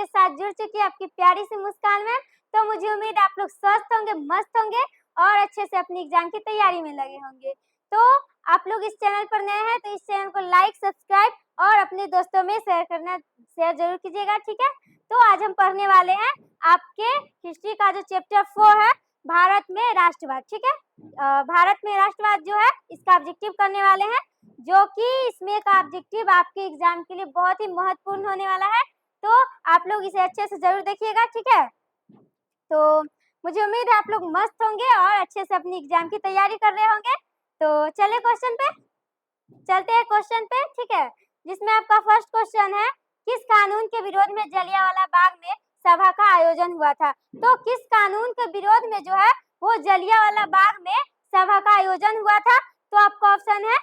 के साथ जुड़ चुकी है आपकी प्यारी सी मुस्कान मैम। तो मुझे उम्मीद है आप लोग स्वस्थ होंगे, मस्त होंगे और अच्छे से अपनी एग्जाम की तैयारी में लगे होंगे। तो आप लोग इस चैनल पर नए हैं तो इस चैनल को लाइक, सब्सक्राइब और अपने दोस्तों में शेयर जरूर कीजिएगा, ठीक है। तो आज हम पढ़ने वाले हैं आपके हिस्ट्री का जो चैप्टर 4 है, भारत में राष्ट्रवाद, ठीक है। भारत में राष्ट्रवाद जो है इसका ऑब्जेक्टिव करने वाले हैं, जो कि इसमें का ऑब्जेक्टिव आपके एग्जाम के लिए बहुत ही महत्वपूर्ण होने वाला है। तो आप लोग इसे अच्छे से जरूर देखिएगा, ठीक है। तो मुझे उम्मीद है आप लोग मस्त होंगे और अच्छे से अपनी एग्जाम की तैयारी कर रहे होंगे। तो चलिए क्वेश्चन पे चलते हैं, क्वेश्चन पे, ठीक है। जिसमें आपका फर्स्ट क्वेश्चन है, किस कानून के विरोध में जलियांवाला बाग में सभा का आयोजन हुआ था? तो किस कानून के विरोध में जो है वो जलियांवाला बाग में सभा का आयोजन हुआ था? तो आपका ऑप्शन है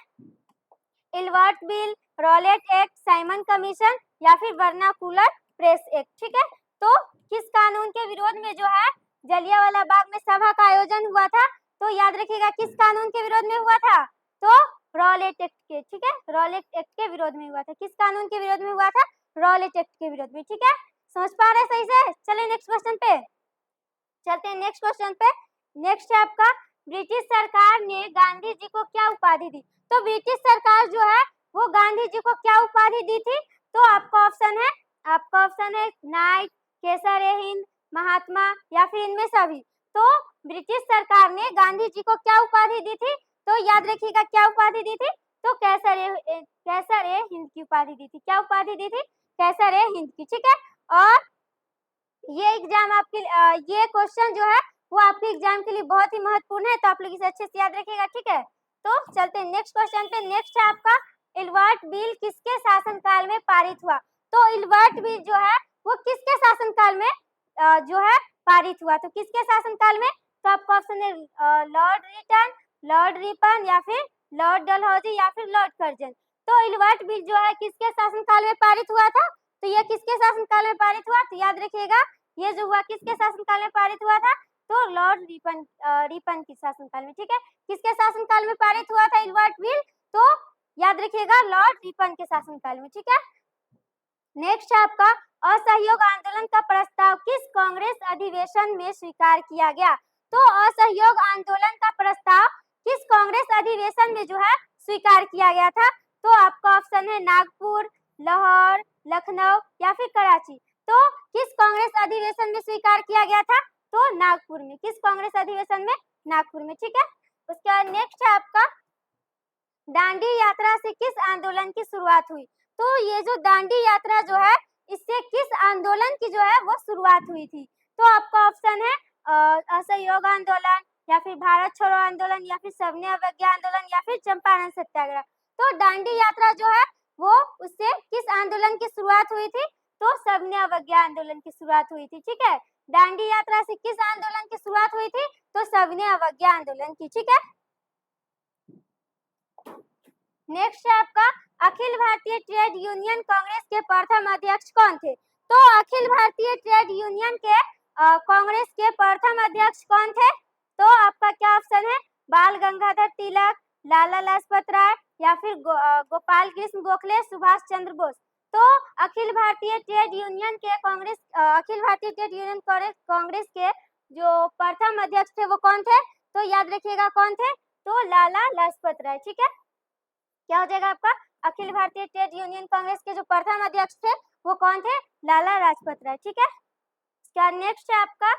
Ilbert bill, Rowlatt act, Simon commission या फिर वर्नाकुलर प्रेस एक्ट, ठीक है। तो किस कानून के विरोध में जो है जलियांवाला बाग में सभा का आयोजन हुआ था? तो याद रखिएगा किस कानून के विरोध में हुआ था? तो रॉलेट एक्ट के, ठीक है, रॉलेट एक्ट के विरोध में हुआ था। किस कानून के विरोध में हुआ था? रॉलेट एक्ट के विरोध में, ठीक है। समझ पा रहे हैं सही से? चलिए नेक्स्ट क्वेश्चन पे चलते हैं। नेक्स्ट क्वेश्चन पे नेक्स्ट है आपका, ब्रिटिश सरकार ने गांधी जी को क्या उपाधि दी? तो ब्रिटिश सरकार जो है वो गांधी जी को क्या उपाधि दी थी? तो आपका ऑप्शन है नाइट, केसर-ए-हिंद, महात्मा या फिर इनमें सभी। तो ब्रिटिश सरकार ने गांधी जी को क्या उपाधि दी थी? तो याद रखिएगा क्या उपाधि दी थी? तो कैसर-ए-हिंद की उपाधि दी थी। क्या उपाधि दी थी? कैसर-ए-हिंद की, ठीक है। और ये एग्जाम आपके ये क्वेश्चन जो है वो आपके एग्जाम के लिए बहुत ही महत्वपूर्ण है, तो आप लोग इसे अच्छे से याद रखिएगा, ठीक है। तो चलते हैं नेक्स्ट क्वेश्चन पे। नेक्स्ट है आपका, इल्बर्ट बिल किसके शासनकाल में पारित हुआ? तो इल्बर्ट बिल जो है वो किसके शासनकाल में जो है पारित हुआ? तो किसके शासनकाल में? तो आपका ऑप्शन है लॉर्ड रिटन, लॉर्ड रिपन या फिर लॉर्ड डलहौजी या फिर लॉर्ड कर्जन। तो इल्बर्ट बिल जो है किसके शासनकाल में पारित हुआ था? तो ये किसके शासनकाल में पारित हुआ? तो याद रखिएगा ये जो हुआ किसके शासनकाल में पारित हुआ था? तो लॉर्ड रिपन के शासनकाल में, ठीक है। किसके शासनकाल में पारित हुआ था इल्बर्ट बिल? तो याद रखिएगा लॉर्ड रिपन के शासनकाल में, ठीक है। नेक्स्ट है आपका, असहयोग आंदोलन का प्रस्ताव किस कांग्रेस अधिवेशन में स्वीकार किया गया? तो असहयोग आंदोलन का प्रस्ताव किस कांग्रेस अधिवेशन में जो है स्वीकार किया गया था? तो आपका ऑप्शन है नागपुर, लाहौर, लखनऊ या फिर कराची। तो किस कांग्रेस अधिवेशन में स्वीकार किया गया था? तो नागपुर में। किस कांग्रेस अधिवेशन में? नागपुर में, ठीक है। उसके बाद नेक्स्ट है आपका, दांडी यात्रा से किस आंदोलन की शुरुआत हुई? तो ये जो दांडी यात्रा जो है इससे किस आंदोलन की जो है वो शुरुआत हुई थी? तो आपका ऑप्शन है असहयोग आंदोलन या फिर भारत छोड़ो आंदोलन या फिर सविनय अवज्ञा आंदोलन या फिर चंपारण सत्याग्रह। तो दांडी यात्रा जो है वो उससे किस आंदोलन की शुरुआत हुई थी? तो सविनय अवज्ञा आंदोलन की शुरुआत हुई थी, ठीक है। दांडी यात्रा से किस आंदोलन की शुरुआत हुई थी? तो सविनय अवज्ञा आंदोलन की, ठीक है। नेक्स्ट है आपका, अखिल भारतीय ट्रेड यूनियन कांग्रेस के प्रथम अध्यक्ष कौन थे? तो अखिल भारतीय ट्रेड यूनियन के कांग्रेस के प्रथम अध्यक्ष कौन थे? तो आपका क्या ऑप्शन है? बाल गंगाधर तिलक, लाला लाजपत राय या फिर गोपाल कृष्ण गोखले, सुभाष चंद्र बोस। तो अखिल भारतीय ट्रेड यूनियन के अखिल भारतीय ट्रेड यूनियन कांग्रेस के जो प्रथम अध्यक्ष थे वो कौन थे? तो याद रखिएगा कौन थे? तो लाला लाजपत राय, ठीक है। क्या हो जाएगा आपका, अखिल भारतीय ट्रेड यूनियन कांग्रेस के जो प्रथम अध्यक्ष थे वो कौन थे? लाला लाजपत राय, ठीक है। क्या नेक्स्ट है आपका,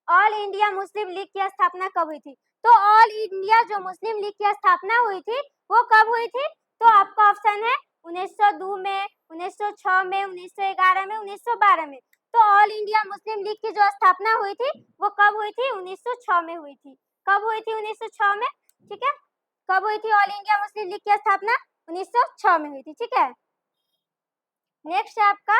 ऑल इंडिया मुस्लिम लीग की स्थापना कब हुई थी? तो ऑल इंडिया जो मुस्लिम लीग की स्थापना हुई थी वो कब हुई थी? तो आपका ऑप्शन है 1902 में, 1906 में, 1911 में, 1912 में। तो ऑल इंडिया मुस्लिम लीग की जो स्थापना हुई थी वो कब हुई थी? 1906 में हुई थी। कब हुई थी? 1906 में, ठीक है। कब हुई थी ऑल इंडिया मुस्लिम लीग की स्थापना? 1906 में हुई थी, ठीक है। नेक्स्ट है आपका,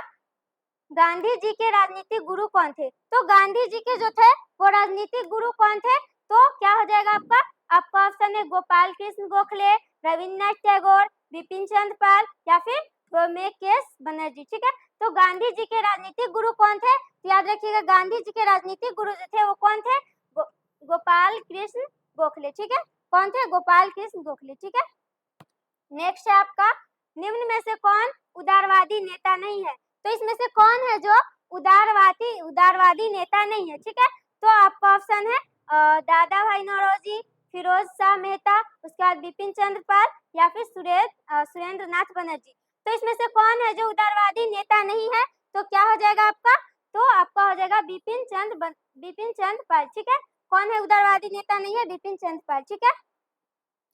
गांधी जी के राजनीतिक गुरु कौन थे? तो गांधी जी के जो थे वो राजनीतिक गुरु कौन थे? तो क्या हो जाएगा आपका? आपका ऑप्शन है गोपाल कृष्ण गोखले, रविन्द्रनाथ टैगोर, बिपिन चंद्र पाल या फिर गोमेकेश बनर्जी, ठीक है। तो गांधी जी के राजनीतिक गुरु कौन थे? तो याद रखिएगा गांधी जी के राजनीतिक गुरु जो थे वो कौन थे? गोपाल कृष्ण गोखले, ठीक है। कौन थे? गोपाल कृष्ण गोखले, ठीक है। नेक्स्ट है आपका, निम्न में से कौन उदारवादी नेता नहीं है? तो इसमें से कौन है जो उदारवादी नेता नहीं है, ठीक है। तो आपका ऑप्शन है दादा भाई नौरोजी, फिरोज शाह मेहता, उसके बाद बिपिन चंद्र पाल या फिर सुरेंद्र नाथ बनर्जी। तो इसमें से कौन है जो उदारवादी नेता नहीं है, तो क्या हो जाएगा आपका, तो आपका हो जाएगा बिपिन चंद्र पाल, ठीक है। कौन है उदारवादी नेता नहीं है, बिपिन चंद्र पाल, ठीक है।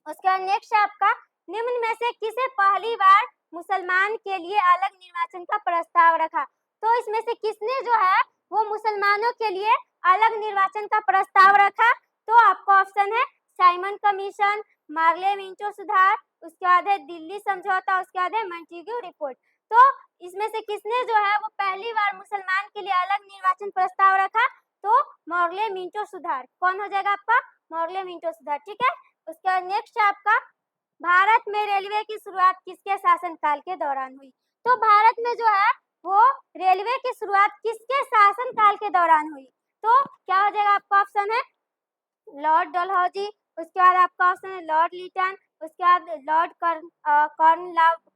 उसके बाद नेक्स्ट है आपका, निम्न में से किसे पहली बार मुसलमान के लिए अलग निर्वाचन का प्रस्ताव रखा। तो इसमें से किसने जो है वो मुसलमानों के लिए अलग निर्वाचन का प्रस्ताव रखा, तो आपका ऑप्शन है साइमन कमीशन, मार्ले मिंटो सुधार, उसके बाद है दिल्ली समझौता, उसके बाद है मॉन्टेग्यू रिपोर्ट। तो इसमें से किसने जो है वो पहली बार मुसलमान के लिए अलग निर्वाचन प्रस्ताव रखा, तो मार्ले मिंटो सुधार। कौन हो जाएगा आपका, मार्ले मिंटो सुधार, ठीक है। उसके बाद नेक्स्ट है आपका, भारत में रेलवे की शुरुआत किसके शासनकाल के दौरान हुई। तो भारत में जो है वो रेलवे की शुरुआत किसके शासनकाल के दौरान हुई, तो क्या हो जाएगा आपका ऑप्शन है लॉर्ड डलहौजी, उसके बाद आपका ऑप्शन है लॉर्ड लिटन, उसके बाद लॉर्ड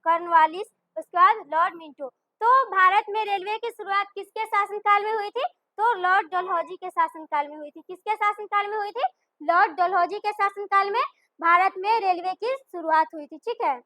कॉर्नवालिस, उसके बाद लॉर्ड मिंटो। तो भारत में रेलवे की शुरुआत किसके शासनकाल में हुई थी, तो लॉर्ड डलहौजी के शासनकाल में हुई थी। किसके शासनकाल में हुई थी, लॉर्ड डलहौजी के शासनकाल में भारत में रेलवे की शुरुआत हुई थी, ठीक है।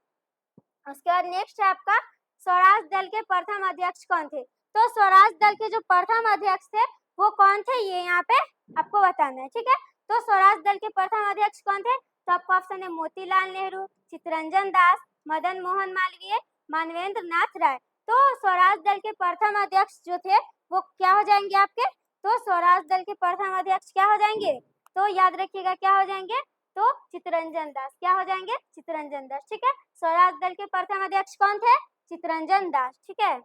उसके बाद नेक्स्ट है आपका, स्वराज दल के प्रथम अध्यक्ष कौन थे। तो स्वराज दल के जो प्रथम अध्यक्ष थे वो कौन थे, ये यहाँ पे आपको बताना है, ठीक है। तो स्वराज दल के प्रथम अध्यक्ष कौन थे, तो आपका ऑप्शन है मोतीलाल नेहरू, चित्तरंजन दास, मदन मोहन मालवीय, मानवेंद्र नाथ राय। तो स्वराज दल के प्रथम अध्यक्ष जो थे वो क्या हो जाएंगे आपके, तो स्वराज दल के प्रथम अध्यक्ष क्या हो जाएंगे, तो याद रखिएगा क्या हो जाएंगे, तो चित्तरंजन दास, क्या हो जाएंगे, चित्तरंजन दास, ठीक है। स्वराज दल के प्रथम अध्यक्ष कौन थे, चित्तरंजन दास, ठीक है।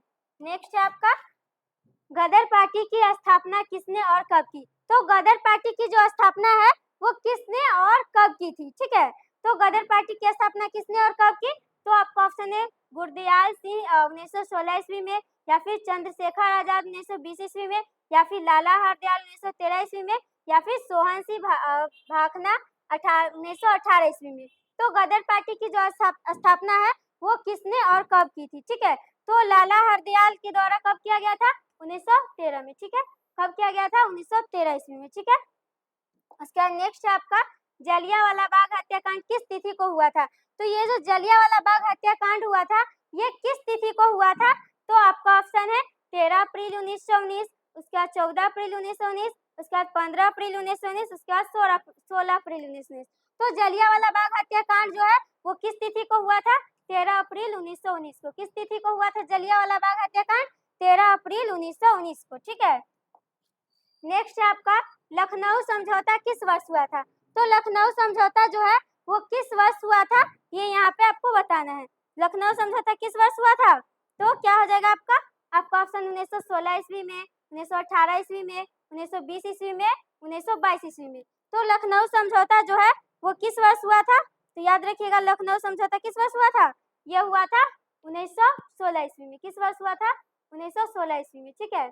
नेक्स्ट है आपका, गदर पार्टी की स्थापना किसने और कब की। तो गदर पार्टी की जो स्थापना है वो किसने और कब की थी, ठीक है। तो गदर पार्टी की स्थापना किसने और कब की, तो आपका ऑप्शन है गुरदयाल सिंह 1916 ईस्वी में, या फिर चंद्रशेखर आजाद 1920 ईस्वी में, या फिर लाला हरदयाल 1913 ईस्वी में, या फिर सोहन सिंह भाखना 1918 ईस्वी में। तो गदर पार्टी की जो स्थापना है वो किसने और कब की थी, ठीक है। तो लाला हरदयाल के द्वारा कब किया गया था, 1913 में, ठीक है। कब किया गया था, 1913 ईस्वी में, ठीक है। उसके बाद नेक्स्ट है आपका, जलियांवाला बाग हत्याकांड किस तिथि को हुआ था। तो ये जो जलियांवाला बाग हत्याकांड हुआ था ये किस तिथि को हुआ था, तो आपका ऑप्शन है 13 अप्रैल 1919, उसके बाद 14 अप्रैल 1919, उसके बाद 15 अप्रैल 1919, उसके बाद 16 अप्रैल 1919। तो जलियांवाला बाग हत्याकांड जो है वो किस तिथि को हुआ था, 13 अप्रैल 1919 को। किस तिथि को हुआ था जलियांवाला बाग हत्याकांड, 13 अप्रैल 1919 को, ठीक है। नेक्स्ट है आपका, लखनऊ समझौता किस वर्ष हुआ था। तो लखनऊ समझौता जो है वो किस वर्ष हुआ था, ये यहाँ पे आपको बताना है। लखनऊ समझौता किस वर्ष हुआ था, तो क्या हो जाएगा आपका ऑप्शन 1916 ईस्वी में, 1918 ईस्वी में, 1920 ईस्वी में, 1922 ईस्वी में। तो लखनऊ समझौता जो है वो किस वर्ष हुआ था, तो याद रखिएगा लखनऊ समझौता किस वर्ष हुआ था, ये हुआ था 1916 ईस्वी में। किस वर्ष हुआ था, 1916 ईस्वी में, ठीक है।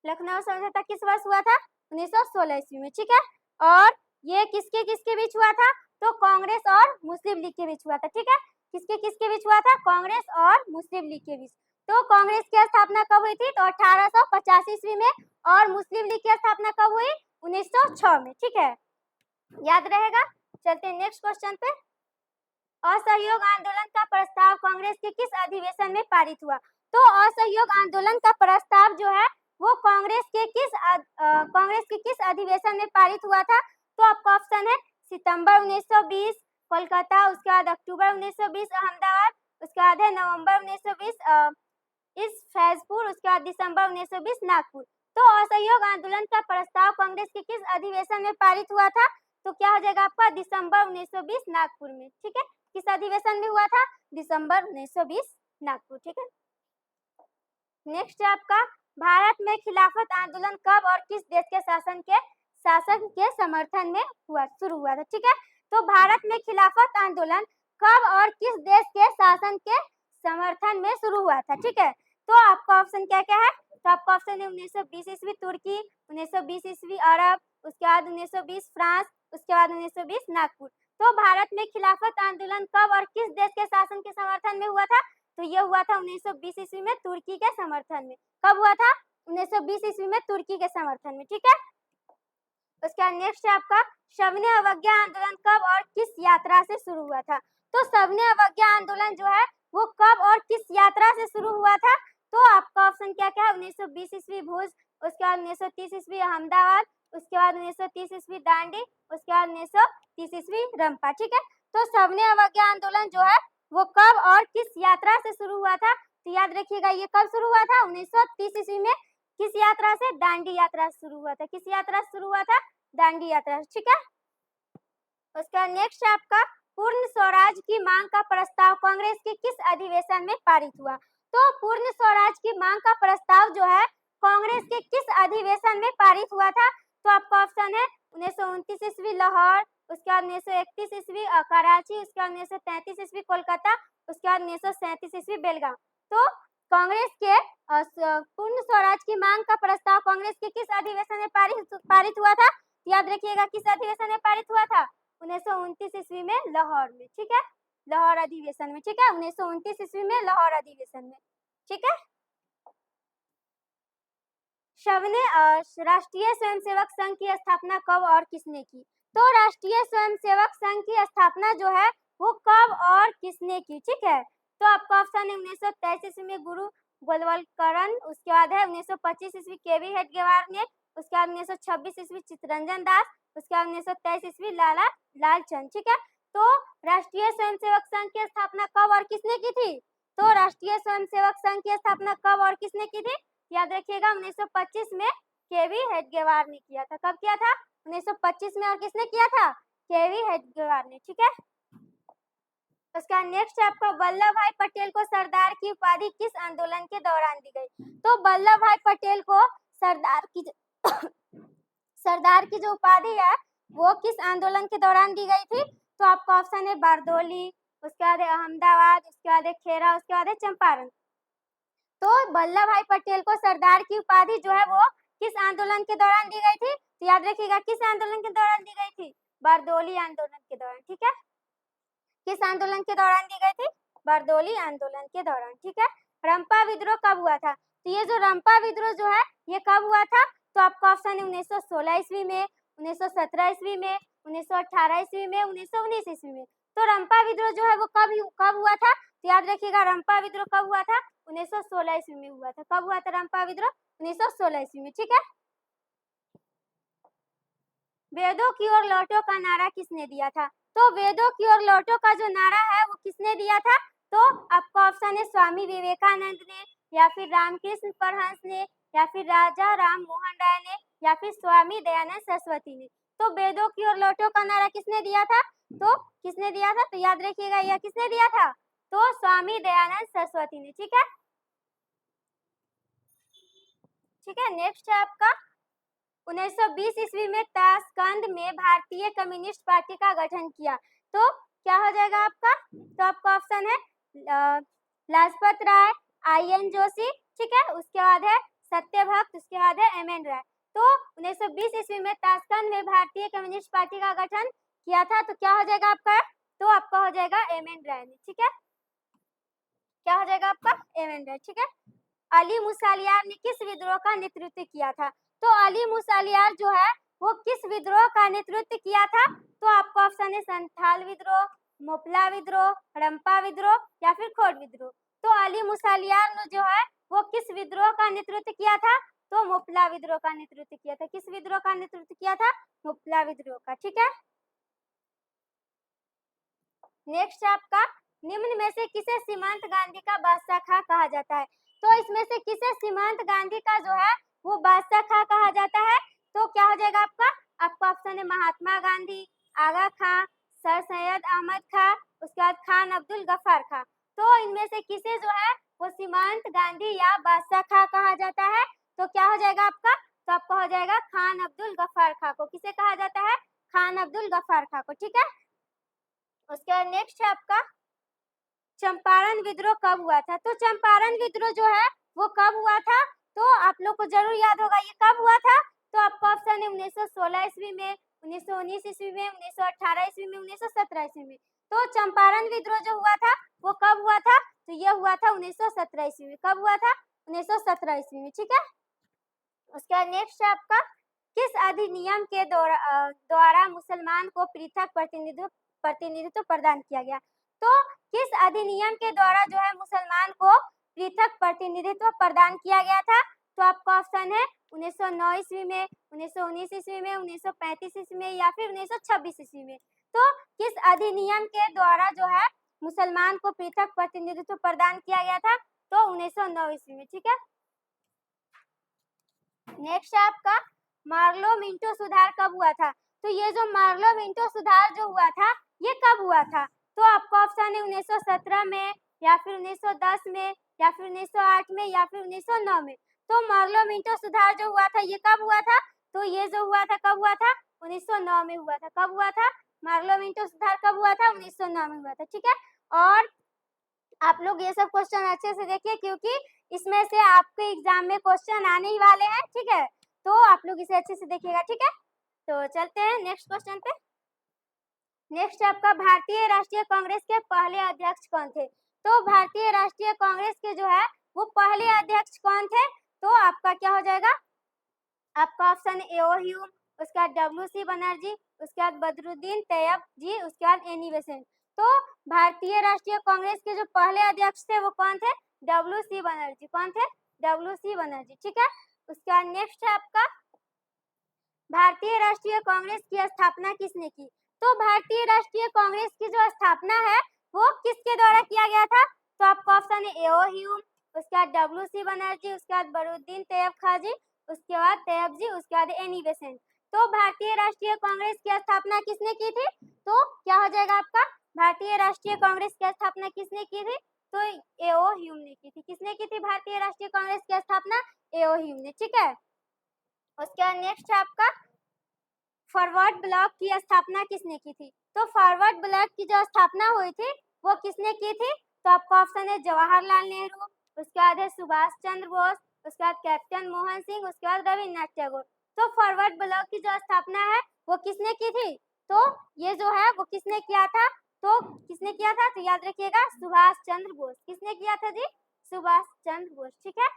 लखनऊ समझौता किस वर्ष हुआ था, 1916 ईस्वी में, ठीक है। और ये किसके किसके बीच हुआ था, तो कांग्रेस और मुस्लिम लीग के बीच हुआ था, ठीक है। किसके किसके बीच हुआ था, कांग्रेस और मुस्लिम लीग के बीच। तो कांग्रेस की स्थापना कब हुई थी, तो 1885 ईस्वी में, और मुस्लिम लीग की स्थापना कब हुई, 1906 में, ठीक है। याद रहेगा। चलते हैं नेक्स्ट क्वेश्चन पे। असहयोग आंदोलन का प्रस्ताव कांग्रेस के किस अधिवेशन में पारित हुआ। तो असहयोग आंदोलन का प्रस्ताव जो है वो कांग्रेस के किस अधिवेशन में पारित हुआ था, तो आपका ऑप्शन है सितंबर 1920 कोलकाता, उसके बाद अक्टूबर 1920 अहमदाबाद, उसके बाद है नवंबर 1920 इस फैजपुर, उसके बाद दिसंबर 1920 नागपुर। तो असहयोग आंदोलन का प्रस्ताव कांग्रेस के किस अधिवेशन में पारित हुआ था, तो क्या हो जाएगा आपका दिसंबर 1920 नागपुर में, ठीक है। किस अधिवेशन में हुआ था, दिसंबर 1920 नागपुर, ठीक है। नेक्स्ट है आपका, भारत में खिलाफत आंदोलन कब और किस देश के शासन के समर्थन में शुरू हुआ था, ठीक है। तो भारत में खिलाफत आंदोलन कब और किस देश के शासन के समर्थन में शुरू हुआ था, ठीक है। तो आपका ऑप्शन क्या क्या है, तो आपका ऑप्शन है 1920 ईस्वी तुर्की, 1920 ईस्वी अरब, उसके बाद 1920 फ्रांस, उसके बाद 1920 नागपुर। तो भारत में खिलाफत आंदोलन कब और किस देश के शासन के समर्थन में हुआ था, तो ये हुआ था 1920 ईस्वी में तुर्की के समर्थन में। कब हुआ था? 1920 ईस्वी में तुर्की के समर्थन में, ठीक है। उसके बाद नेक्स्ट है आपका सविनय अवज्ञा आंदोलन कब और किस यात्रा से शुरू हुआ था? तो सविनय अवज्ञा आंदोलन जो है वो कब और किस यात्रा से शुरू हुआ था? तो आपका ऑप्शन क्या क्या है? 1920 ईस्वी भुज, उसके बाद 1930 ईस्वी अहमदाबाद, उसके बाद 1930 ईस्वी दांडी, उसके बाद 1930 ईस्वी रंपा, ठीक है। तो सविनय अवज्ञा आंदोलन जो है वो कब और किस यात्रा से शुरू हुआ था? तो याद रखिएगा ये कब शुरू हुआ था? 1930 ईस्वी में। किस यात्रा से? दांडी यात्रा से शुरू हुआ था। किस यात्रा से शुरू हुआ था? दांडी यात्रा, ठीक है। उसका नेक्स्ट है आपका पूर्ण स्वराज की मांग का प्रस्ताव कांग्रेस के किस अधिवेशन में पारित हुआ? तो पूर्ण स्वराज की मांग का प्रस्ताव जो है कांग्रेस के किस अधिवेशन में पारित हुआ था? तो आपका ऑप्शन है 1929 ईस्वी लाहौर, उसके बाद 1931 ईस्वी कराची, उसके बाद 1933 ईस्वी कोलकाता, उसके बाद 1937 ईस्वी बेलगाम। तो कांग्रेस के पूर्ण स्वराज की मांग का प्रस्ताव कांग्रेस के किस अधिवेशन में पारित हुआ था? याद रखिएगा किस अधिवेशन में पारित हुआ था? 1929 ईस्वी में लाहौर में, ठीक है। लाहौर अधिवेशन में, ठीक है। 1929 ईस्वी में लाहौर अधिवेशन में, ठीक है। राष्ट्रीय स्वयंसेवक संघ की स्थापना कब और किसने की? तो राष्ट्रीय स्वयंसेवक संघ की स्थापना जो है वो कब और किसने की, ठीक है। तो आपका ऑप्शन है 1923 ईस्वी में गुरु गोलवलकरण, उसके बाद है 1925 ईस्वी केवी हेडगेवार ने, उसके बाद 1926 ईस्वी चित्तरंजन दास, उसके बाद 1923 ईस्वी लाला लालचंद, ठीक है। तो राष्ट्रीय स्वयंसेवक संघ की स्थापना कब और किसने की थी? तो राष्ट्रीय स्वयंसेवक संघ की स्थापना कब और किसने की थी? याद रखिएगा 1925 में केवी हेडगेवार ने किया था। कब किया था? 1925 में। और किसने किया था? केवी हेडगेवार ने, ठीक है। उसका नेक्स्ट है आपका वल्लभ भाई पटेल को सरदार की उपाधि किस आंदोलन के दौरान दी गई? तो वल्लभ भाई पटेल को सरदार की सरदार की जो उपाधि है वो किस आंदोलन के दौरान दी गई थी? तो आपका ऑप्शन है बारदोली, उसके बाद है अहमदाबाद, उसके बाद है खेरा, उसके बाद है चंपारण। तो वल्लभ भाई पटेल को सरदार की उपाधि जो है वो किस आंदोलन के दौरान दी गई थी? तो याद रखिएगा किस आंदोलन के दौरान दी गई थी? बारदोली आंदोलन के दौरान, ठीक है। किस आंदोलन के दौरान दी गई थी? बारदोली आंदोलन के दौरान, ठीक है। रंपा विद्रोह कब हुआ था? तो ये जो रंपा विद्रोह जो है ये कब हुआ था? तो आपका ऑप्शन है 1916 ईस्वी में, 1917 ईस्वी में, 1918 ईस्वी में, 1919 ईस्वी में। तो रंपा विद्रोह जो है वो कब हुआ था? तो याद रखिएगा रंपा विद्रोह कब हुआ था? 1916 ईस्वी में हुआ था। कब हुआ था रंपा विद्रोह? 1916 ईस्वी में, ठीक है। वेदों की ओर लौटो का नारा किसने दिया था? तो वेदों की ओर लौटो का जो नारा है वो किसने दिया था? तो आपका ऑप्शन है स्वामी विवेकानंद ने, या फिर रामकृष्ण परमहंस ने, या फिर राजा राम मोहन राय ने, या फिर स्वामी दयानंद सरस्वती ने। तो वेदों की ओर लौटो का नारा किसने दिया था? तो किसने दिया था? तो याद रखिएगा यह किसने दिया था? तो स्वामी दयानंद सरस्वती ने, ठीक है। ठीक है, नेक्स्ट है आपका 1920 ईस्वी में ताशकंद में भारतीय कम्युनिस्ट पार्टी का गठन किया। तो क्या हो जाएगा आपका? तो आपका ऑप्शन है लाजपत राय, आई.एन. जोशी, ठीक है। उसके बाद है सत्यभक्त, उसके बाद है एम.एन. राय। तो 1920 ईस्वी में ताशकंद में भारतीय कम्युनिस्ट पार्टी का गठन किया था। तो क्या हो जाएगा आपका? तो आपका हो जाएगा एम.एन. राय ने, ठीक है। क्या हो जाएगा आपका? एम.एन. राय, ठीक है। अली मुसालियार ने किस विद्रोह का नेतृत्व किया था? तो अली मुसालियार जो है वो किस विद्रोह का नेतृत्व किया था? तो आपका ऑप्शन है संथाल विद्रोह, मोपला विद्रोह, रंपा विद्रोह, या फिर खोड़ विद्रोह। तो अली मुसालियार ने जो है वो किस विद्रोह का नेतृत्व किया था? तो मोपला विद्रोह का नेतृत्व किया था। किस विद्रोह का नेतृत्व किया था? मोपला विद्रोह का, ठीक है। नेक्स्ट आपका निम्न में से किसे सीमांत गांधी का बादशाह खां कहा जाता है? तो इसमें से किसे सीमांत गांधी का जो है वो बादशाह खां कहा जाता है? तो क्या हो जाएगा आपका? आपका ऑप्शन है महात्मा गांधी, आगा खां, सर सैयद अहमद खां, उसके बाद खान अब्दुल गफ्फार खां। तो इनमें से किसे जो है वो सीमांत गांधी या बादशाह खां कहा जाता है? तो क्या हो जाएगा आपका? तो आपका हो जाएगा खान अब्दुल गफ्फार खां को। किसे कहा जाता है? खान अब्दुल गफ्फार खां को, ठीक है। उसके बाद नेक्स्ट है आपका चंपारण विद्रोह कब हुआ था? तो चंपारण विद्रोह जो है वो कब हुआ था? तो आप लोग को जरूर याद होगा ये कब हुआ था। तो आपका ऑप्शन है 1916 ईस्वी में, 1919 ईस्वी में, 1918 ईस्वी में, 1917 ईस्वी में। तो चंपारण विद्रोह जो हुआ था वो कब हुआ था? तो ये हुआ था 1917 ईस्वी में। कब हुआ था? 1917 ईस्वी में, ठीक है। उसके बाद नेक्स्ट है आपका, किस अधिनियम के द्वारा मुसलमान को पृथक प्रतिनिधित्व प्रदान किया गया? तो किस अधिनियम के द्वारा जो है मुसलमान को पृथक प्रतिनिधित्व प्रदान किया गया था? तो आपका ऑप्शन है 1909 ईस्वी में, 1919 ईस्वी में, 1935 ईस्वी में या फिर 1926 ईस्वी में। तो किस अधिनियम के द्वारा जो है मुसलमान को पृथक प्रतिनिधित्व प्रदान किया गया था? तो 1909 ईस्वी में, ठीक है। नेक्स्ट है आपका, मार्लो मिंटो सुधार कब हुआ था? तो ये जो मार्लो मिंटो सुधार जो हुआ था ये कब हुआ था? तो आपका ऑप्शन है 1917 में या फिर 1910 में या फिर 1908 में या फिर 1909 में। तो मार्लो मिंटो सुधार जो हुआ था ये कब हुआ था? तो ये जो हुआ था कब हुआ था? 1909 में हुआ था। कब हुआ था? मार्लो मिंटो सुधार कब हुआ था? 1909 में हुआ था, ठीक है। और आप लोग ये सब क्वेश्चन अच्छे से देखिए क्योंकि इसमें से आपके एग्जाम में क्वेश्चन आने ही वाले हैं, ठीक है। तो आप लोग इसे अच्छे से देखिएगा, ठीक है। तो चलते हैं नेक्स्ट क्वेश्चन पे। नेक्स्ट आपका, भारतीय राष्ट्रीय कांग्रेस के पहले अध्यक्ष कौन थे? तो भारतीय राष्ट्रीय कांग्रेस के जो है वो पहले अध्यक्ष कौन थे? तो आपका क्या हो जाएगा? आपका ऑप्शन ए ओ ह्यूम, उसके बाद WC बनर्जी, उसके बाद बदरुद्दीन तैयब जी, उसके बाद एनी बेसेंट। तो भारतीय राष्ट्रीय कांग्रेस के जो पहले अध्यक्ष थे वो कौन थे? WC बनर्जी। कौन थे? WC बनर्जी, ठीक है। उसके बाद नेक्स्ट है आपका, भारतीय राष्ट्रीय कांग्रेस की स्थापना किसने की? तो भारतीय राष्ट्रीय कांग्रेस की जो स्थापना है वो किसके द्वारा किया गया था? तो आपका ऑप्शन है ए ओ ह्यूम, उसके बाद WC बनर्जी, उसके बाद बदरुद्दीन तैयब खाजी, उसके बाद तैयब जी, उसके बाद एनी बेसेंट। तो भारतीय राष्ट्रीय कांग्रेस की स्थापना किसने की थी? तो क्या हो जाएगा आपका? भारतीय राष्ट्रीय कांग्रेस की स्थापना किसने की थी? तो ए ओ ह्यूम ने की थी। किसने की थी भारतीय राष्ट्रीय कांग्रेस की स्थापना? ए ओ ह्यूम ने, ठीक है। उसके बाद नेक्स्ट है आपका, फॉरवर्ड ब्लॉक की स्थापना किसने की थी? तो फॉरवर्ड ब्लॉक की जो स्थापना हुई थी वो किसने की थी? तो आपका ऑप्शन है जवाहरलाल नेहरू, उसके बाद है सुभाष चंद्र बोस, उसके बाद कैप्टन मोहन सिंह, उसके बाद रविन्द्रनाथ टैगोर। तो फॉरवर्ड ब्लॉक की जो स्थापना है वो किसने की थी? तो ये जो है वो किसने किया था? तो किसने किया था? तो याद रखिएगा सुभाष चंद्र बोस। किसने किया था जी? सुभाष चंद्र बोस, ठीक है।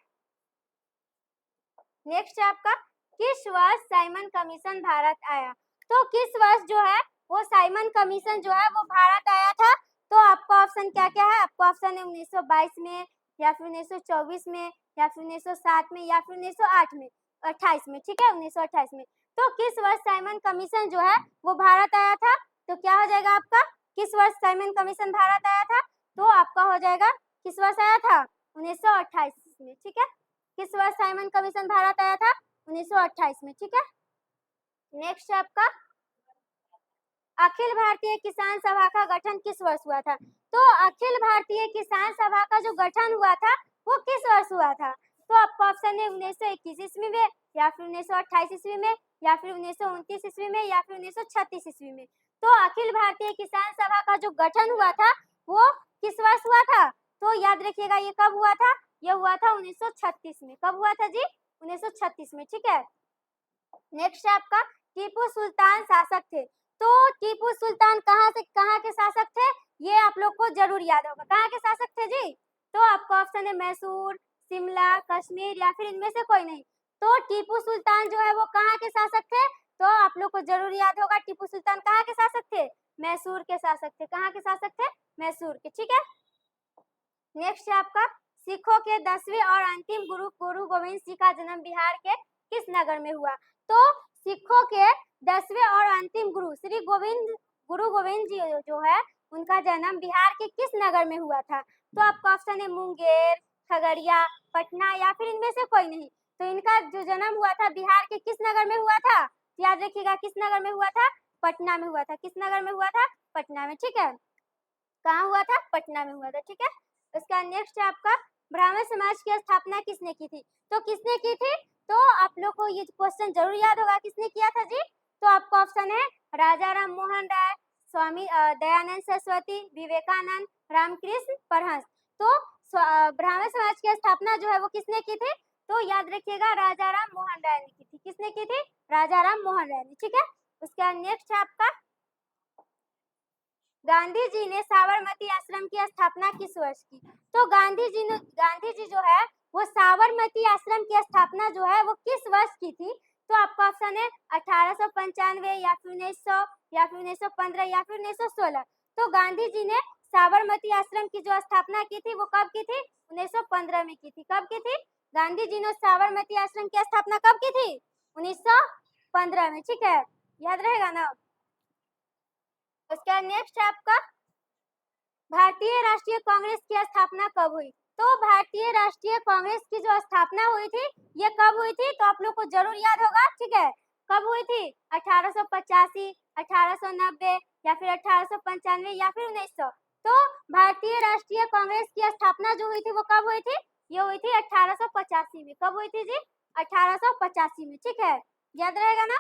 नेक्स्ट है आपका, किस वर्ष साइमन कमीशन भारत आया? तो किस वर्ष जो है वो साइमन कमीशन जो है वो भारत आया था? तो आपका ऑप्शन क्या क्या है? आपका ऑप्शन है 1922 में या फिर 1924 में या फिर 1907 में या फिर 1908 में, 28 में, ठीक है, 1928 में। तो किस वर्ष साइमन कमीशन जो है वो भारत आया था? तो क्या हो जाएगा आपका? किस वर्ष साइमन कमीशन भारत आया था? तो आपका हो जाएगा किस वर्ष आया था? 1928 में, ठीक है। किस वर्ष साइमन कमीशन भारत आया था? 1928 में, ठीक है। नेक्स्ट है आपका, अखिल भारतीय किसान सभा का गठन किस वर्ष हुआ था? तो अखिल भारतीय किसान सभा का जो गठन हुआ था वो किस वर्ष हुआ था? तो आपका ऑप्शन है 1921 ईस्वी में या फिर 1928 ईस्वी में या फिर 1929 ईस्वी में या फिर 1936 ईस्वी में। तो अखिल भारतीय किसान सभा का जो गठन हुआ था वो किस वर्ष हुआ था? तो याद रखिएगा ये कब हुआ था? ये हुआ था 1936 में। कब हुआ था जी? 1936 में, ठीक है। नेक्स्ट आपका, टीपू सुल्तान शासक थे। तो टीपू सुल्तान कहाँ से कहाँ के शासक थे? ये आप लोग को जरूर याद होगा। कहाँ के शासक थे जी? तो आपका ऑप्शन है मैसूर, शिमला, कश्मीर या फिर इनमें से कोई नहीं। तो टीपू सुल्तान जो है वो कहाँ के शासक थे? तो आप लोग को जरूर याद होगा टीपू सुल्तान कहाँ के शासक थे? मैसूर के शासक थे। कहाँ के शासक थे? मैसूर के, ठीक है। नेक्स्ट है आपका, सिखों के 10वें और अंतिम गुरु गुरु गोविंद सिंह का जन्म बिहार के किस नगर में हुआ? तो सिखों के 10वें और अंतिम गुरु श्री गुरु गोविंद जी जो है उनका जन्म बिहार के किस नगर में हुआ था? तो आपका ऑप्शन है मुंगेर, खगड़िया, पटना या फिर इनमें से कोई नहीं। तो इनका जो जन्म हुआ था बिहार के किस नगर में हुआ था? याद रखिएगा किस नगर में हुआ था? पटना में हुआ था। किस नगर में हुआ था? पटना में, ठीक है। कहाँ हुआ था? पटना में हुआ था, ठीक है। उसका नेक्स्ट है आपका, ब्राह्मण समाज की स्थापना किसने की थी? तो किसने की थी? तो आप लोग को ये क्वेश्चन जरूर याद होगा किसने किया था जी? तो आपका ऑप्शन है राजा राम मोहन राय, स्वामी दयानंद सरस्वती, विवेकानंद, रामकृष्ण परमहंस। तो ब्राह्मण समाज की स्थापना जो है वो किसने की थी? तो याद रखिएगा राजा राम मोहन राय ने की थी। किसने की थी? राजा राम मोहन राय ने, ठीक है। उसके बाद नेक्स्ट है आपका, गांधी जी ने साबरमती आश्रम की स्थापना किस वर्ष की? तो गांधी जी जो है वो साबरमती आश्रम की स्थापना जो है वो किस वर्ष की थी? तो आपका ऑप्शन है 1895 या फिर 1900 या फिर 1915 या फिर 1916। तो गांधी जी ने साबरमती आश्रम की जो स्थापना की थी वो कब की थी? 1915 में की थी। कब की थी? गांधी जी ने साबरमती आश्रम की स्थापना कब की थी? 1915 में। ठीक है, याद रहेगा ना। उसका नेक्स्ट है आपका भारतीय राष्ट्रीय कांग्रेस की स्थापना कब हुई? तो भारतीय राष्ट्रीय कांग्रेस की जो स्थापना हुई थी ये कब हुई थी? तो आप लोग को जरूर याद होगा। ठीक है, कब हुई थी? 1885, 1890 या फिर 1895 या फिर 1900। तो भारतीय राष्ट्रीय कांग्रेस की स्थापना जो हुई थी वो कब हुई थी? ये हुई थी 1885 में। कब हुई थी जी? 1885 में। ठीक है, याद रहेगा ना।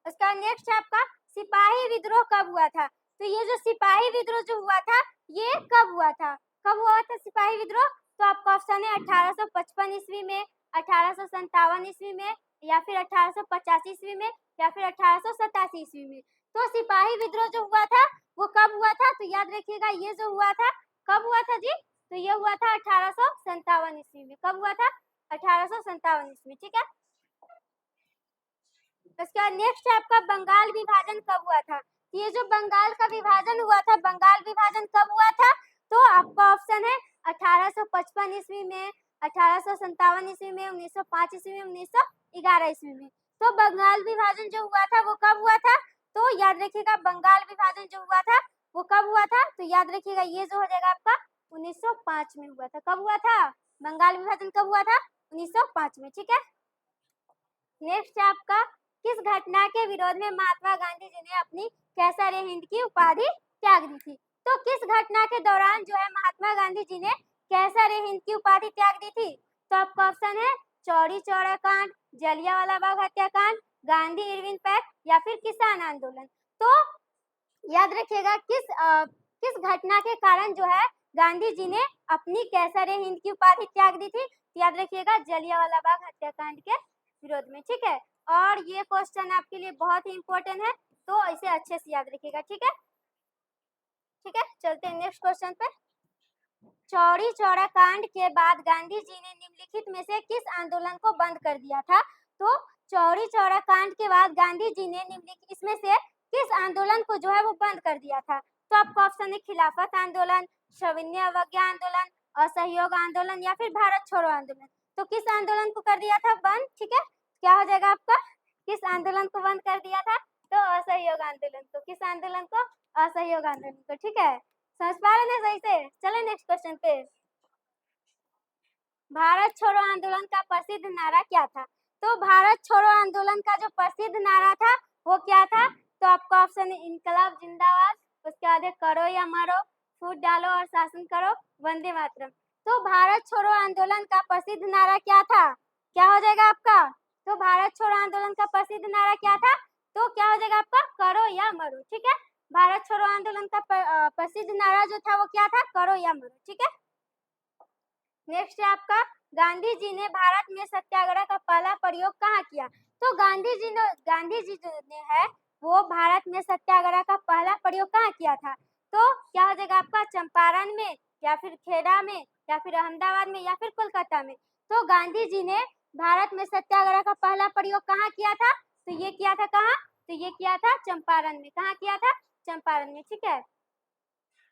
उसका नेक्स्ट है आपका सिपाही विद्रोह कब हुआ था? तो ये जो सिपाही विद्रोह जो हुआ था ये कब हुआ था? कब हुआ था सिपाही विद्रोह? तो आपका ऑप्शन है 1855 ईस्वी में, 1857 ईस्वी में या फिर 1885 ईस्वी में या फिर 1887 ईस्वी में। तो सिपाही विद्रोह जो हुआ था वो कब हुआ था? तो याद रखिएगा ये जो हुआ था कब हुआ था जी? तो ये हुआ था 1857 ईस्वी में। कब हुआ था? 1857 ईस्वी। ठीक है, इसका नेक्स्ट है आपका बंगाल विभाजन कब हुआ था? ये जो बंगाल का विभाजन हुआ था, बंगाल विभाजन कब हुआ था? तो आपका ऑप्शन है 1855 ईस्वी में, 1857 ईस्वी में, 1905 ईस्वी में, 1911 ईस्वी में। तो बंगाल विभाजन जो हुआ था वो कब हुआ था? तो याद रखिएगा बंगाल विभाजन जो हुआ था वो कब हुआ था? तो याद रखिएगा ये जो हो जाएगा आपका 1905 में हुआ था। कब हुआ था? बंगाल विभाजन कब हुआ था? 1905 में। ठीक है, नेक्स्ट है आपका किस घटना के विरोध में महात्मा गांधी जी ने अपनी कैसर हिंद की उपाधि त्याग दी थी? तो किस घटना के दौरान जो है महात्मा गांधी जी ने कैसर हिंद की उपाधि त्याग दी थी? तो आपका ऑप्शन है चौरी चौरा कांड, जलियांवाला बाग हत्याकांड, गांधी इरविन पैक्ट या फिर किसान आंदोलन। तो याद रखिएगा किस घटना के कारण जो है गांधी जी ने अपनी कैसर हिंद की उपाधि त्याग दी थी? याद रखिएगा जलियांवाला बाग हत्याकांड के विरोध में। ठीक है, और ये क्वेश्चन आपके लिए बहुत ही इंपॉर्टेंट है तो इसे अच्छे से याद रखिएगा। ठीक है, ठीक है, चलते हैं नेक्स्ट क्वेश्चन पे। चौरी चौरा कांड के बाद गांधी जी ने निम्नलिखित में से किस आंदोलन को बंद कर दिया था? तो चौरी चौरा कांड के बाद गांधी जी ने निम्नलिखित इसमें से किस आंदोलन को जो है वो बंद कर दिया था? तो आपका ऑप्शन है खिलाफत आंदोलन, सविनय अवज्ञा आंदोलन, असहयोग आंदोलन या फिर भारत छोड़ो आंदोलन। तो किस आंदोलन को कर दिया था बंद? ठीक है, क्या हो जाएगा आपका? किस आंदोलन को बंद कर दिया था? तो असहयोग आंदोलन को। किस आंदोलन को? असहयोग आंदोलन को। ठीक है, समझ पा रहे हैं सही से? चले नेक्स्ट क्वेश्चन पे। भारत छोड़ो आंदोलन का प्रसिद्ध नारा क्या था? तो भारत छोड़ो आंदोलन का जो प्रसिद्ध नारा था वो क्या था? तो आपका ऑप्शन है इनकलाब जिंदाबाद, उसके बाद है करो या मरो, फूट डालो और शासन करो, वंदे मातरम। तो भारत छोड़ो आंदोलन का प्रसिद्ध नारा क्या था? क्या हो जाएगा आपका? तो भारत छोड़ो आंदोलन का प्रसिद्ध नारा क्या था? तो क्या हो जाएगा आपका? करो या मरो। ठीक है, भारत छोड़ो आंदोलन का प्रसिद्ध नारा जो था वो क्या था? करो या मरो। ठीक है, नेक्स्ट है आपका गांधी जी ने भारत में सत्याग्रह का पहला प्रयोग कहाँ किया? तो गांधी जी जो ने है वो भारत में सत्याग्रह का पहला प्रयोग कहाँ किया था? तो क्या हो जाएगा आपका? चंपारण में या फिर खेड़ा में या फिर अहमदाबाद में या फिर कोलकाता में। तो गांधी जी ने भारत में सत्याग्रह का पहला प्रयोग कहाँ किया था? तो ये किया था कहाँ? तो ये किया था चंपारण में। कहाँ किया था? चंपारण में। ठीक है,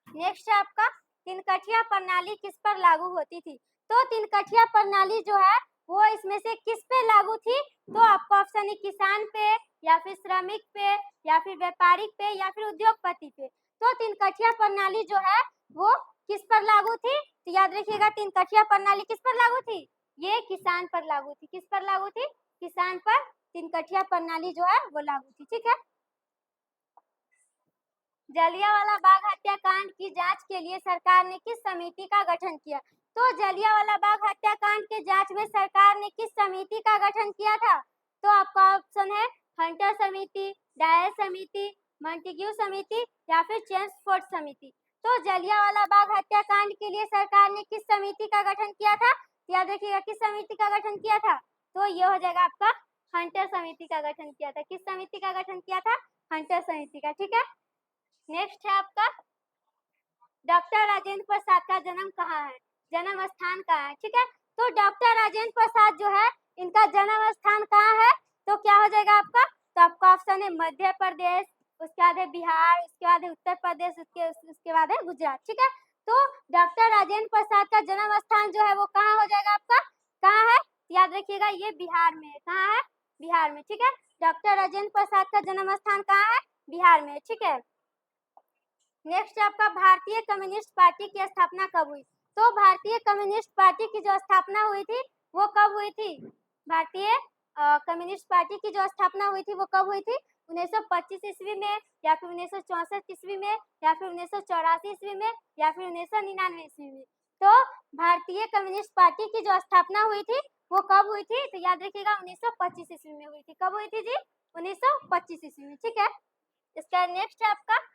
नेक्स्ट है आपका तिनकठिया प्रणाली किस पर लागू होती थी? तो तिनकठिया प्रणाली जो है वो इसमें से किस पे लागू थी? तो आपका ऑप्शन है किसान पे या फिर श्रमिक पे या फिर व्यापारिक पे या फिर उद्योगपति पे। तो तिनकठिया प्रणाली जो है वो किस पर लागू थी? तो याद रखिएगा तिनकठिया प्रणाली किस पर लागू थी? ये किसान पर लागू थी। किस पर लागू थी? किसान पर तिनकठिया प्रणाली जो है वो लागू थी। ठीक है, जलियांवाला बाग हत्याकांड की जांच के लिए सरकार ने किस समिति का गठन किया? तो जलियांवाला बाग हत्याकांड के जांच में सरकार ने किस समिति का गठन किया था? तो आपका ऑप्शन है हंटर समिति, डायल समिति, मॉन्टेग्यू समिति या फिर चेम्सफोर्ड समिति। तो जलियांवाला बाग हत्याकांड के लिए सरकार ने किस समिति का गठन किया था? याद रखिएगा किस समिति का गठन किया था? तो ये हो जाएगा आपका हंटर समिति का गठन किया था। किस समिति का गठन किया था? हंटर समिति का। ठीक है, नेक्स्ट है आपका डॉक्टर राजेंद्र प्रसाद का जन्म कहाँ है, जन्म स्थान कहाँ है, ठीक है। तो डॉक्टर राजेंद्र प्रसाद जो है इनका जन्म स्थान कहाँ है, तो क्या हो जाएगा आपका, तो आपका ऑप्शन है मध्य प्रदेश, उसके बाद है बिहार, उसके बाद है उत्तर प्रदेश, उसके बाद है गुजरात, ठीक है। तो डॉक्टर राजेंद्र प्रसाद का जन्म स्थान जो है वो कहाँ हो जाएगा आपका, कहाँ है, याद रखिएगा ये बिहार में है, कहाँ है, बिहार में, ठीक है। डॉक्टर राजेंद्र प्रसाद का जन्म स्थान कहाँ है, बिहार में, ठीक है। नेक्स्ट आपका भारतीय कम्युनिस्ट पार्टी की स्थापना कब हुई, तो भारतीय कम्युनिस्ट पार्टी की जो स्थापना हुई थी वो कब हुई थी, भारतीय कम्युनिस्ट पार्टी की जो स्थापना हुई थी वो कब हुई थी, 1925 ईस्वी में, या फिर 1964 ईस्वी में, या फिर 1984 ईस्वी में, या फिर 1999 ईस्वी में। तो भारतीय कम्युनिस्ट पार्टी की जो स्थापना हुई थी वो कब हुई थी, तो याद रखिएगा 1925 ईस्वी में हुई थी, कब हुई थी जी, 1925 ईस्वी में, ठीक है। इसका नेक्स्ट है आपका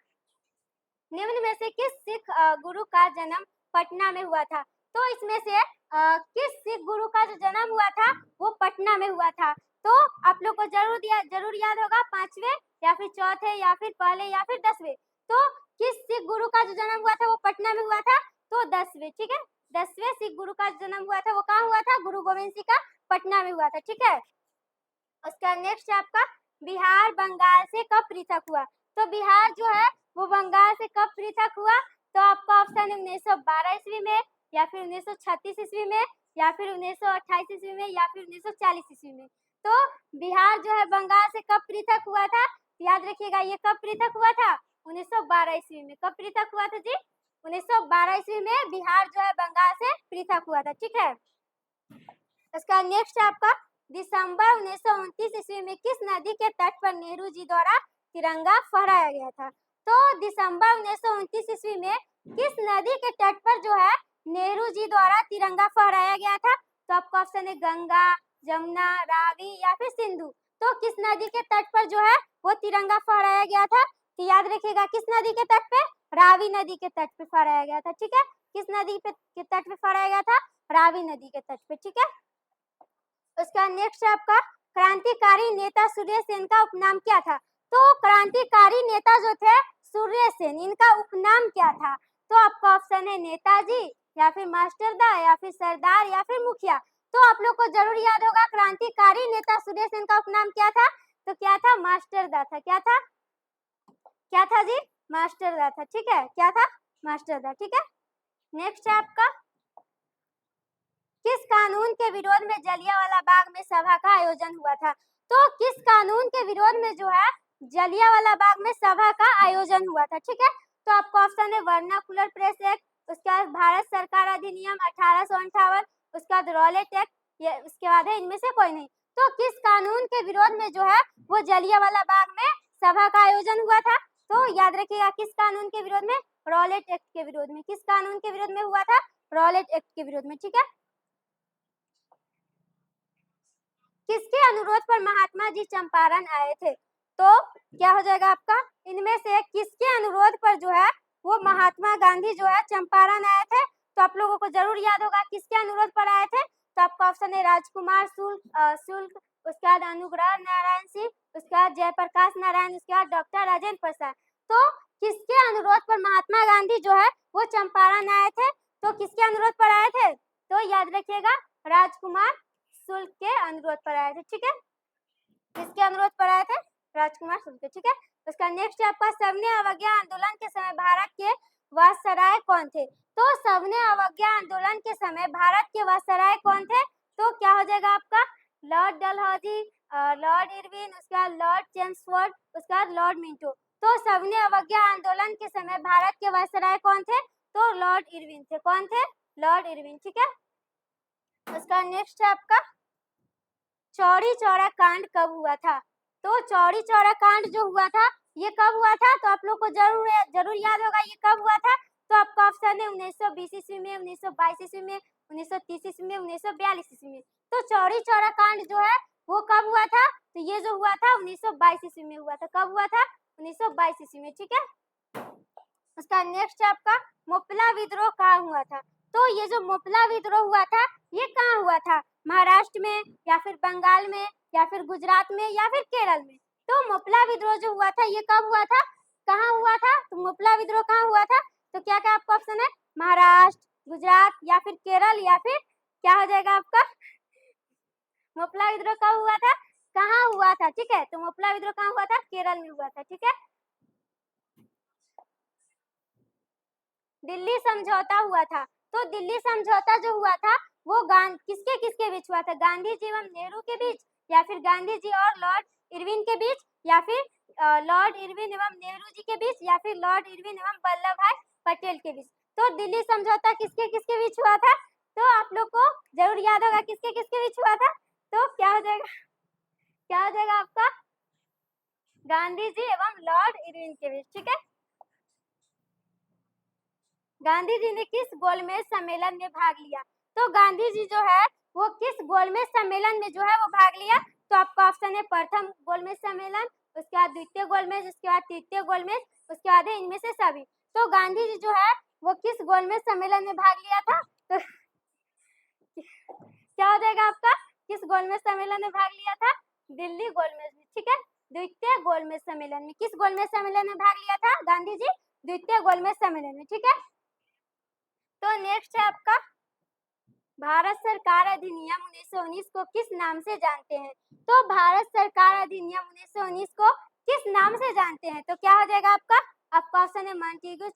निम्न में से किस सिख गुरु का जन्म पटना में हुआ था, तो इसमें से किस सिख गुरु का जो जन्म हुआ था वो पटना में हुआ था, तो आप लोग को जरूर याद होगा, पांचवे या फिर चौथे या फिर पहले या फिर 10वें, तो किस सिख गुरु का जो जन्म हुआ था वो पटना में हुआ था, तो 10वें, ठीक है। 10वें सिख गुरु का जन्म हुआ था वो कहाँ हुआ था, गुरु गोविंद सिंह का पटना में हुआ था, ठीक है। उसका नेक्स्ट है आपका बिहार बंगाल से कब पृथक हुआ, तो बिहार जो है वो बंगाल से कब पृथक हुआ, तो आपका ऑप्शन है 1912 ईस्वी में, या फिर 1936 ईस्वी में, या फिर 1928 ईस्वी में, या फिर 1940 ईस्वी में। तो बिहार जो है बंगाल से कब पृथक हुआ था, याद रखिएगा ये कब पृथक हुआ था, 1912 ईस्वी में, कब पृथक हुआ था जी, 1912 ईस्वी में बिहार जो है बंगाल से पृथक हुआ था, ठीक है। इसका नेक्स्ट है आपका दिसंबर 1929 ईस्वी में किस नदी के तट पर नेहरू जी द्वारा तिरंगा फहराया गया था, तो दिसंबर 1929 ईस्वी में किस नदी के तट पर जो है नेहरू जी द्वारा तिरंगा फहराया गया था, तो आपका ऑप्शन है गंगा, जमुना, रावी या फिर सिंधु। तो किस नदी के तट पर जो है वो तिरंगा फहराया गया था, तो याद रखिएगा किस नदी के तट पे, रावी नदी के तट पे फहराया गया था, ठीक है। किस नदी के तट पे फहराया गया था, रावी नदी के तट पे, ठीक है। उसका नेक्स्ट है आपका क्रांतिकारी नेता सूर्य सेन का उपनाम क्या था, तो क्रांतिकारी नेता जो थे सूर्य सेन इनका उपनाम क्या था, तो आपका ऑप्शन है नेताजी, या फिर मास्टरदा, या फिर सरदार, या फिर मुखिया। तो आप लोग को जरूर याद होगा क्रांतिकारी नेता सूर्य सेन का उपनाम क्या था, तो क्या था, मास्टरदा था, क्या था, क्या था जी, मास्टरदा था, ठीक है, क्या था, मास्टरदा, ठीक है। नेक्स्ट है आपका किस कानून के विरोध में जलियांवाला बाग में सभा का आयोजन हुआ था, तो किस कानून के विरोध में जो है जलियांवाला बाग में सभा का आयोजन हुआ था, ठीक है। तो आपका ऑप्शन है वर्नाकुलर प्रेस एक्ट, उसके बाद भारत सरकार अधिनियम 1858, उसके बाद रॉलेट एक्ट, ये उसके बाद है इनमें से कोई नहीं। तो किस कानून के विरोध में जो है वो जलियांवाला बाग में सभा का आयोजन हुआ था, तो याद रखिएगा किस कानून के विरोध में, रॉलेट एक्ट के विरोध में, किस कानून के विरोध में हुआ था, रॉलेट एक्ट के विरोध में, ठीक है। किसके अनुरोध पर महात्मा जी चंपारण आए थे, तो क्या हो जाएगा आपका, इनमें से किसके अनुरोध पर जो है वो महात्मा गांधी जो है चंपारण आए थे, तो आप लोगों को जरूर याद होगा किसके अनुरोध पर आए थे, तो आपका ऑप्शन है राजकुमार शुक्ल, उसके बाद अनुग्रह नारायण सिंह, उसके बाद जयप्रकाश नारायण, उसके बाद डॉक्टर राजेंद्र प्रसाद। तो किसके अनुरोध पर महात्मा गांधी जो है वो चंपारण आए थे, तो किसके अनुरोध पर आए थे, तो याद रखिएगा राजकुमार शुक्ल के अनुरोध पर आए थे, ठीक है। किसके अनुरोध पर आए थे, राजकुमार शुक्ल के, ठीक है। उसका नेक्स्ट है आपका सविनय अवज्ञा आंदोलन के समय भारत के वायसराय कौन थे, तो सविनय अवज्ञा आंदोलन के समय भारत के वायसराय कौन थे, तो क्या हो जाएगा आपका लॉर्ड डलहौजी, लॉर्ड इरविन, उसके बाद लॉर्ड चेम्सफोर्ड, उसके बाद लॉर्ड मिंटो। तो सविनय अवज्ञा आंदोलन के समय भारत के वायसराय कौन थे, तो लॉर्ड इरविन थे, कौन थे, लॉर्ड इरविन, ठीक है। उसका नेक्स्ट है आपका चौरी चौरा कांड कब हुआ था, तो चौरी चौरा कांड जो हुआ था ये कब हुआ था, तो आप लोग को जरूर याद होगा ये कब हुआ था, तो आपका ऑप्शन है 1920 ईस्वी में, 1922 ईस्वी में, 1930 ईस्वी में, 1942 ईस्वी में। तो चौरी चौरा कांड जो है वो कब हुआ था, तो ये जो हुआ था 1922 ईस्वी में हुआ था, कब हुआ था, 1922 ईस्वी में, ठीक है। उसका नेक्स्ट है आपका मोपला विद्रोह कहाँ हुआ था, तो ये जो मोपला विद्रोह हुआ था ये कहाँ हुआ था, महाराष्ट्र में, या फिर बंगाल में, या फिर गुजरात में, या फिर केरल में। तो मोपला विद्रोह जो हुआ था ये कब हुआ था, कहाँ हुआ था? तो मोपला विद्रोह कहाँ हुआ था? तो क्या क्या आपका ऑप्शन है? महाराष्ट्र, गुजरात या फिर केरल या फिर क्या हो जाएगा आपका? मोपला विद्रोह कब हुआ था? कहाँ हुआ था? ठीक है, तो मोपला विद्रोह कहाँ हुआ था? केरल में हुआ था। ठीक है, दिल्ली समझौता हुआ था। तो दिल्ली समझौता जो हुआ था वो किसके किसके बीच हुआ था? गांधी जी एवं नेहरू के बीच, या फिर गांधी जी और लॉर्ड इरविन के बीच, या फिर लॉर्ड इरविन एवं नेहरू जी के बीच, या फिर लॉर्ड इरविन एवं वल्लभ भाई पटेल के बीच। तो दिल्ली समझौता किसके किसके बीच हुआ था? तो आप लोग को जरूर याद होगा किसके किसके बीच हुआ था। तो क्या हो जाएगा? क्या हो जाएगा आपका? गांधी जी एवं लॉर्ड इरविन के बीच। ठीक है, गांधी जी ने किस गोलमेज सम्मेलन में भाग लिया? तो गांधी जी जो है वो किस गोलमेज सम्मेलन में जो है वो भाग लिया? तो आपका ऑप्शन है प्रथम गोलमेज सम्मेलन, उसके बाद द्वितीय गोलमेज, उसके बाद तृतीय गोलमेज, उसके बाद है इनमें से सभी। तो गांधी जी जो है वो किस गोलमेज सम्मेलन में भाग लिया था? तो क्या हो जाएगा आपका? किस गोलमेज सम्मेलन में भाग लिया था? दिल्ली गोलमेज में। ठीक है, द्वितीय गोलमेज सम्मेलन में। किस गोलमेज सम्मेलन में भाग लिया था गांधी जी? द्वितीय गोलमेज सम्मेलन में। ठीक है, तो नेक्स्ट है आपका भारत सरकार अधिनियम 1919 को किस नाम से जानते हैं? तो भारत सरकार अधिनियम 1919 को किस नाम से जानते हैं? तो क्या हो जाएगा आपका? आपका ऑप्शन है मॉन्टेग्यू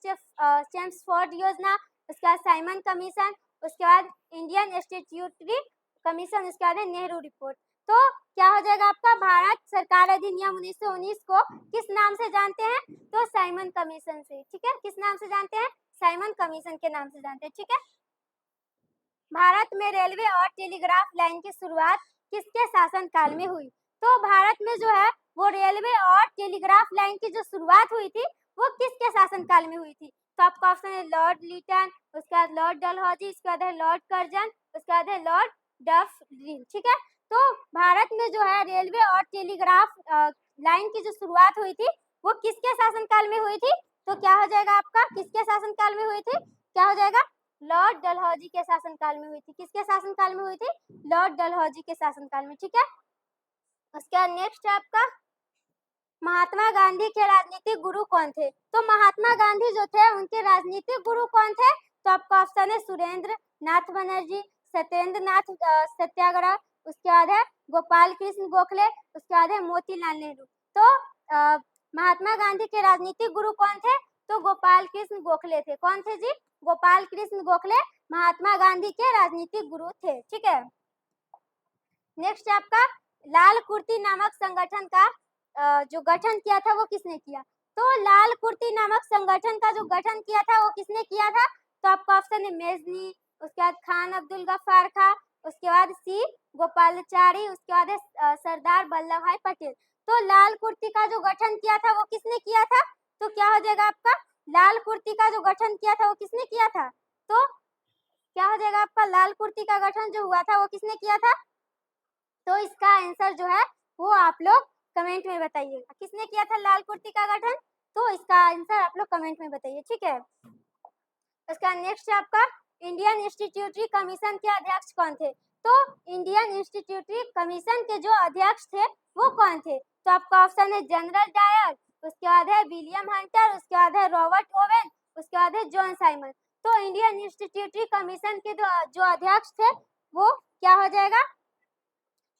चेम्सफोर्ड योजना, उसके बाद साइमन कमीशन, उसके बाद इंडियन स्टैट्यूटरी कमीशन, उसके बाद है नेहरू रिपोर्ट। तो क्या हो जाएगा आपका? भारत सरकार अधिनियम 1919 को किस नाम से जानते हैं? तो साइमन कमीशन से। ठीक है, किस नाम से जानते हैं? साइमन कमीशन के नाम से जानते हैं। ठीक है, भारत में रेलवे और टेलीग्राफ लाइन की शुरुआत किसके शासनकाल में हुई? तो भारत में जो है वो रेलवे और टेलीग्राफ लाइन की जो शुरुआत हुई थी वो किसके शासनकाल में हुई थी? तो आपका ऑप्शन है लॉर्ड लिटन, उसके बाद लॉर्ड डलहौजी, उसके बाद है लॉर्ड कर्जन, उसके बाद है लॉर्ड डफरिन। ठीक है, तो भारत में जो है रेलवे और टेलीग्राफ लाइन की जो शुरुआत हुई थी वो किसके शासनकाल में हुई थी? तो क्या हो जाएगा आपका? किसके शासनकाल में हुई थी? क्या हो जाएगा? लॉर्ड डलहौजी के शासनकाल में हुई थी। किसके शासनकाल में हुई थी? लॉर्ड डलहौजी के शासनकाल में। ठीक है, उसके बाद नेक्स्ट है आपका महात्मा गांधी के राजनीतिक गुरु कौन थे? तो महात्मा गांधी जो थे उनके राजनीतिक गुरु कौन थे? तो आपका ऑप्शन है सुरेंद्र नाथ बनर्जी, सत्येंद्र नाथ सत्याग्रह, उसके बाद है गोपाल कृष्ण गोखले, उसके बाद है मोतीलाल नेहरू। तो महात्मा गांधी के राजनीतिक गुरु कौन थे? तो गोपाल कृष्ण गोखले थे। कौन थे जी? गोपाल कृष्ण गोखले महात्मा गांधी के राजनीतिक गुरु थे। ठीक है, नेक्स्ट आपका लाल कुर्ती नामक संगठन का जो गठन किया था वो किसने किया? तो लाल कुर्ती नामक संगठन का जो गठन किया था वो किसने किया था? तो आपका ऑप्शन है मेजनी, उसके बाद खान अब्दुल गफ्फार खां, उसके बाद सी गोपालाचारी, उसके बाद है सरदार वल्लभ भाई पटेल। तो लाल कुर्ती का जो गठन किया था वो किसने किया था? तो क्या हो जाएगा आपका? लाल कुर्ती का जो गठन किया था वो किसने किया था? तो क्या हो जाएगा आपका? लाल कुर्ती का गठन जो हुआ था वो किसने किया था? तो इसका आंसर जो है वो आप लोग कमेंट में बताइएगा, किसने किया था लाल कुर्ती का गठन? तो इसका आंसर आप लोग कमेंट में बताइए। ठीक है, उसका नेक्स्ट आपका इंडियन इंस्टीट्यूटरी कमीशन के अध्यक्ष कौन थे? तो इंडियन इंस्टीट्यूटरी कमीशन के जो अध्यक्ष थे वो कौन थे? तो आपका ऑप्शन है जनरल डायर, उसके बाद है विलियम हंटर, उसके बाद है रॉबर्ट ओवेन, उसके बाद है जॉन साइमन। तो इंडियन इंस्टीट्यूटरी कमीशन के जो अध्यक्ष थे वो क्या हो जाएगा?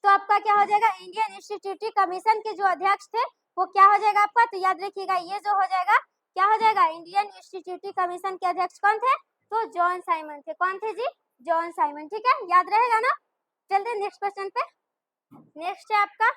तो आपका क्या हो जाएगा? इंडियन इंस्टीट्यूटरी कमीशन के जो अध्यक्ष थे वो क्या हो जाएगा आपका? तो याद रखिएगा ये जो हो जाएगा क्या हो जाएगा? इंडियन इंस्टीट्यूटरी कमीशन के अध्यक्ष कौन थे? तो जॉन साइमन थे। कौन थे जी? John Simon. ठीक है, याद रहेगा ना? चलते नेक्स्ट क्वेश्चन पे। नेक्स्ट है आपका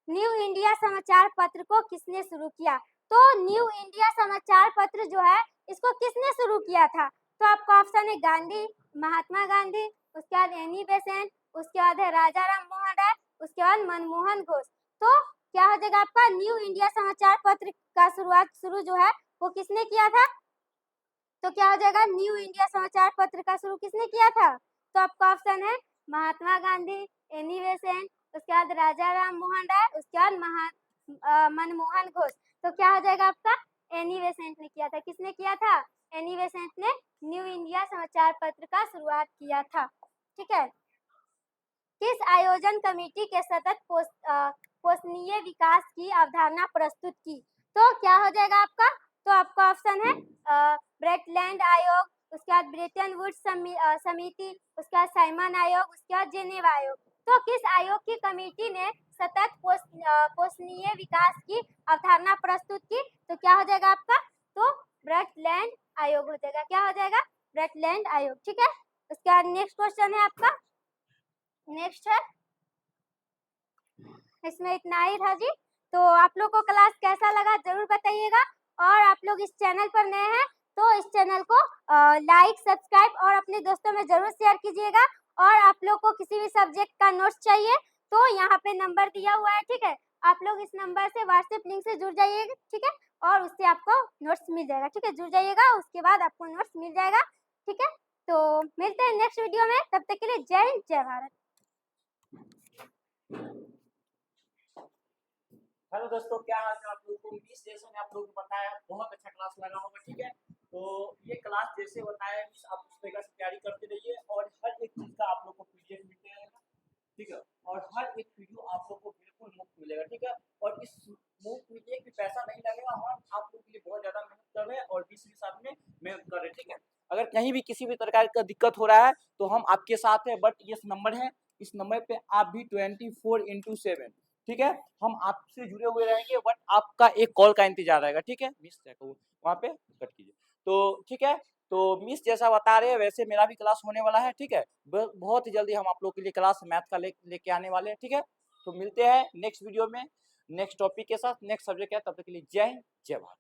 न्यू इंडिया समाचार पत्र को किसने शुरू किया? तो न्यू इंडिया समाचार पत्र जो है इसको किसने शुरू किया था? तो आपका ऑप्शन है गांधी, महात्मा गांधी, उसके बाद एनी बेसेंट, उसके बाद है राजा राम मोहन राय, उसके बाद मनमोहन घोष। तो क्या हो जाएगा आपका? न्यू इंडिया समाचार पत्र का शुरू जो है वो किसने किया था? तो क्या हो जाएगा? न्यू इंडिया समाचार पत्र का शुरू किसने किया था? तो आपका ऑप्शन है महात्मा गांधी, एनी बेसेंट, उसके बाद राजा राम मोहन राय, उसके बाद मनमोहन घोष। तो क्या हो जाएगा आपका? एनी बेसेंट ने किया था। किसने किया था? एनी बेसेंट ने न्यू इंडिया समाचार पत्र का शुरुआत किया था। ठीक है, किस आयोजन कमेटी के सतत पोषणीय विकास की अवधारणा प्रस्तुत की? तो क्या हो जाएगा आपका? तो आपका ऑप्शन है ब्रेटलैंड आयोग, उसके बाद ब्रेटन वुड्स समिति, उसके बाद साइमन आयोग, उसके बाद जेनेवा आयोग। तो किस आयोग की कमेटी ने सतत पोषणीय विकास की अवधारणा प्रस्तुत की? तो क्या हो जाएगा आपका? तो ब्रेटलैंड आयोग हो जाएगा। क्या हो जाएगा? ब्रेटलैंड आयोग। ठीक है, उसके बाद नेक्स्ट क्वेश्चन है आपका, नेक्स्ट है, इसमें इतना ही था जी। तो आप लोग को क्लास कैसा लगा जरूर बताइएगा, और आप लोग इस चैनल पर नए हैं तो इस चैनल को लाइक, सब्सक्राइब और अपने दोस्तों में जरूर शेयर कीजिएगा। और आप लोग को किसी भी सब्जेक्ट का नोट्स चाहिए तो यहाँ पे नंबर दिया हुआ है, ठीक है, आप लोग इस नंबर से व्हाट्सएप लिंक से जुड़ जाइएगा, ठीक है, और उससे आपको नोट्स मिल जाएगा, ठीक है, जुड़ जाइएगा, उसके बाद आपको नोट्स मिल जाएगा, ठीक है। तो मिलते हैं नेक्स्ट वीडियो में, तब तक के लिए जय हिंद, जय भारत। हेलो दोस्तों, क्या हाल है आप लोगों को? मिस जैसे ने आप लोगों को बताया, बहुत अच्छा क्लास लगा होगा, ठीक है। तो ये क्लास जैसे बताया मिस, आप उस तरीके से तैयारी करते रहिए और हर एक चीज का आप लोग को पीडीएफ मिलते रहेगा, ठीक है, और हर एक वीडियो आप लोग को बिल्कुल मुफ्त मिलेगा, ठीक है। और इस मुफ्त में एक भी पैसा नहीं लगेगा, हम आप लोगों के लिए बहुत ज्यादा मेहनत कर रहे हैं और बीस के साथ में मेहनत कर रहे हैं, ठीक है। अगर कहीं भी किसी भी प्रकार का दिक्कत हो रहा है तो हम आपके साथ हैं, बट ये नंबर है, इस नंबर पे आप भी 24/7, ठीक है, हम आपसे जुड़े हुए रहेंगे, बट आपका एक कॉल का इंतजार रहेगा, ठीक है। मिस वहाँ पे कट कीजिए, तो ठीक है। तो मिस जैसा बता रहे हैं वैसे मेरा भी क्लास होने वाला है, ठीक है, बहुत ही जल्दी हम आप लोग के लिए क्लास मैथ का लेके आने वाले हैं, ठीक है। तो मिलते हैं नेक्स्ट वीडियो में नेक्स्ट टॉपिक के साथ, नेक्स्ट सब्जेक्ट है, तब तक के लिए जय हिंद, जय भारत।